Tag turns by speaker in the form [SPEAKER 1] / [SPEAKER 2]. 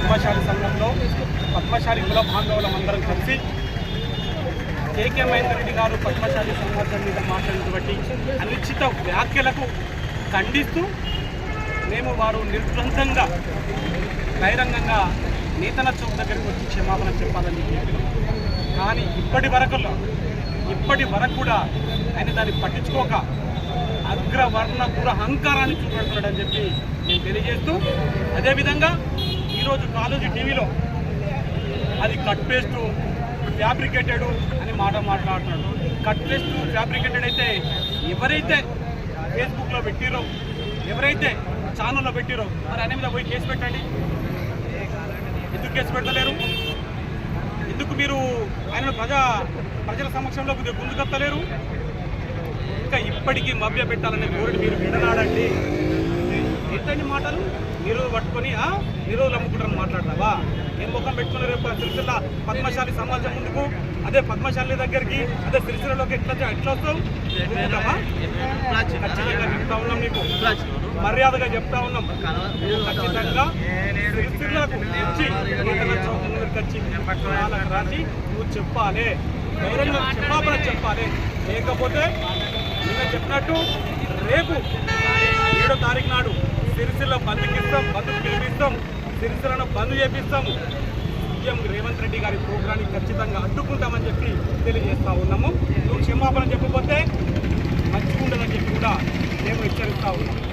[SPEAKER 1] పద్మశాలి సంఘంలో పద్మశాలి కుల బాంధవులం అందరం కలిసి కేకే మహేందర్ రెడ్డి గారు పద్మశాలి సమాజం మీద మాట్లాడినటువంటి అనిశ్చిత వ్యాఖ్యలకు ఖండిస్తూ మేము వారు నిర్బంధంగా బహిరంగంగా నేతన చౌక్ దగ్గరికి వచ్చి క్షమాపణ చెప్పాలని చెప్పినాం. కానీ ఇప్పటి వరకు కూడా ఆయన దాన్ని పట్టించుకోక అగ్రవర్ణ దురహంకారాన్ని చూపెడుతున్నాడని చెప్పి నేను తెలియజేస్తూ, అదేవిధంగా ఈరోజు కాలేజీ టీవీలో అది కట్ పేస్ట్ ఫ్యాబ్రికేటెడ్ అని మాట్లాడుతున్నాడు. కట్ పేస్ట్ ఫ్యాబ్రికేటెడ్ అయితే ఎవరైతే ఫేస్బుక్లో పెట్టిరో, ఎవరైతే ఛానల్లో పెట్టిరో మరి ఆయన మీద పోయి కేసు పెట్టండి. ఎందుకు కేసు పెట్టలేరు? ఎందుకు మీరు ఆయన ప్రజల సమక్షంలో ముందుకెత్తలేరు? ఇంకా ఇప్పటికీ మభ్య పెట్టాలనే కోరిక మీరు విడనాడండి. ఏంటండి మాటలు? మీరు పట్టుకొని నిరోధులు అమ్ముకుంటారని మాట్లాడతావా? ఏం ముఖం పెట్టుకుని రేపు సిరిసిల్ల పద్మశాలి సమాజం ముందుకు, అదే పద్మశాలి దగ్గరికి, అదే సిరిసిల్లలోకి ఎట్లా వస్తావు? ఖచ్చితంగా చెప్తా ఉన్నాం, నీకు మర్యాదగా చెప్తా ఉన్నాం. ఖచ్చితంగా సిరిసిల్లకు వచ్చి రాసి నువ్వు చెప్పాలి, గౌరవంగా క్షమాపణ చెప్పాలి. లేకపోతే నిన్న చెప్పినట్టు రేపు 7వ తారీఖు నాడు సిరిసిల్ల బంధుకిస్తాం, బంధుకు పిలిపిస్తాం, సిరిసిల్లను బంద్ చేపిస్తాము. సీఎం రేవంత్ రెడ్డి గారి ప్రోగ్రాన్ని ఖచ్చితంగా అడ్డుకుంటామని చెప్పి తెలియజేస్తా ఉన్నాము. నువ్వు క్షమాపణ చెప్పకపోతే మంచిగా ఉండదని చెప్పి కూడా మేము హెచ్చరిస్తా ఉన్నాము.